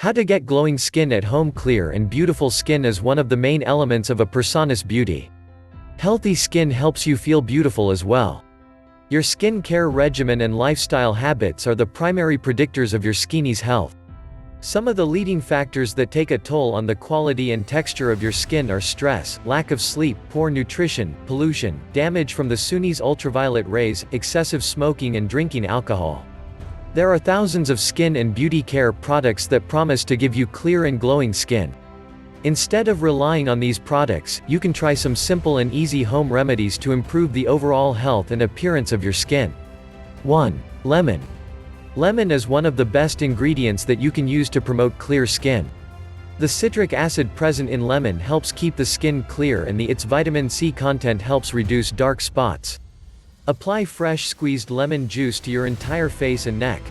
How to get glowing skin at home. Clear and beautiful skin is one of the main elements of a person's beauty. Healthy skin helps you feel beautiful as well. Your skin care regimen and lifestyle habits are the primary predictors of your skin's health. Some of the leading factors that take a toll on the quality and texture of your skin are stress, lack of sleep, poor nutrition, pollution, damage from the sun's ultraviolet rays, excessive smoking and drinking alcohol. There are thousands of skin and beauty care products that promise to give you clear and glowing skin. Instead of relying on these products, you can try some simple and easy home remedies to improve the overall health and appearance of your skin. 1. Lemon. Lemon is one of the best ingredients that you can use to promote clear skin. The citric acid present in lemon helps keep the skin clear and its vitamin C content helps reduce dark spots. Apply fresh squeezed lemon juice to your entire face and neck.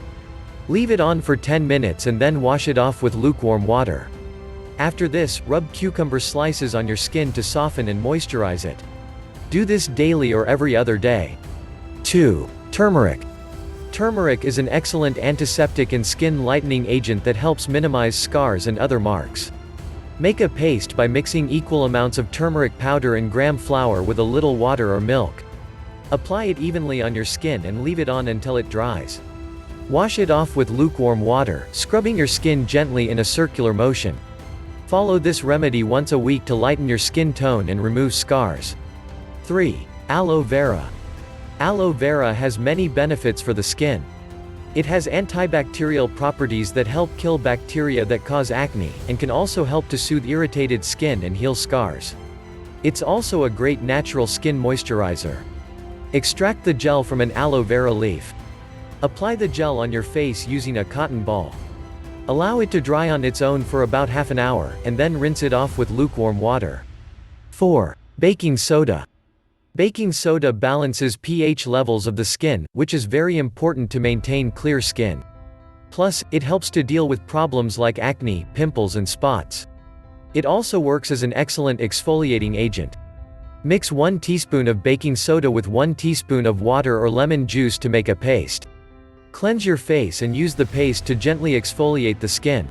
Leave it on for 10 minutes and then wash it off with lukewarm water. After this, rub cucumber slices on your skin to soften and moisturize it. Do this daily or every other day. 2. Turmeric. Turmeric is an excellent antiseptic and skin lightening agent that helps minimize scars and other marks. Make a paste by mixing equal amounts of turmeric powder and gram flour with a little water or milk. Apply it evenly on your skin and leave it on until it dries. Wash it off with lukewarm water, scrubbing your skin gently in a circular motion. Follow this remedy once a week to lighten your skin tone and remove scars. 3. Aloe Vera. Aloe vera has many benefits for the skin. It has antibacterial properties that help kill bacteria that cause acne, and can also help to soothe irritated skin and heal scars. It's also a great natural skin moisturizer. Extract the gel from an aloe vera leaf. Apply the gel on your face using a cotton ball. Allow it to dry on its own for about half an hour, and then rinse it off with lukewarm water. 4. Baking soda. Baking soda balances pH levels of the skin, which is very important to maintain clear skin. Plus, it helps to deal with problems like acne, pimples and spots. It also works as an excellent exfoliating agent. Mix 1 teaspoon of baking soda with 1 teaspoon of water or lemon juice to make a paste. Cleanse your face and use the paste to gently exfoliate the skin.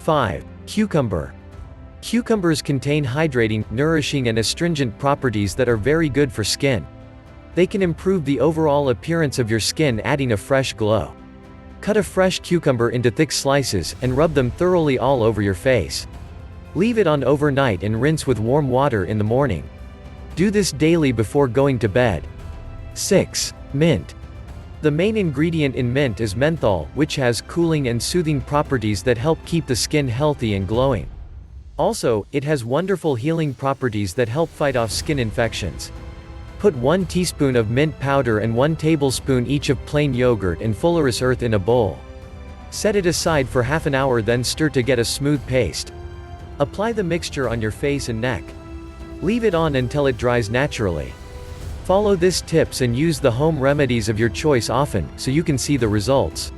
5. Cucumber. Cucumbers contain hydrating, nourishing and astringent properties that are very good for skin. They can improve the overall appearance of your skin, adding a fresh glow. Cut a fresh cucumber into thick slices, and rub them thoroughly all over your face. Leave it on overnight and rinse with warm water in the morning. Do this daily before going to bed. 6. Mint. The main ingredient in mint is menthol, which has cooling and soothing properties that help keep the skin healthy and glowing. Also, it has wonderful healing properties that help fight off skin infections. Put 1 teaspoon of mint powder and 1 tablespoon each of plain yogurt and fullerous earth in a bowl. Set it aside for half an hour, then stir to get a smooth paste. Apply the mixture on your face and neck. Leave it on until it dries naturally. Follow these tips and use the home remedies of your choice often, so you can see the results.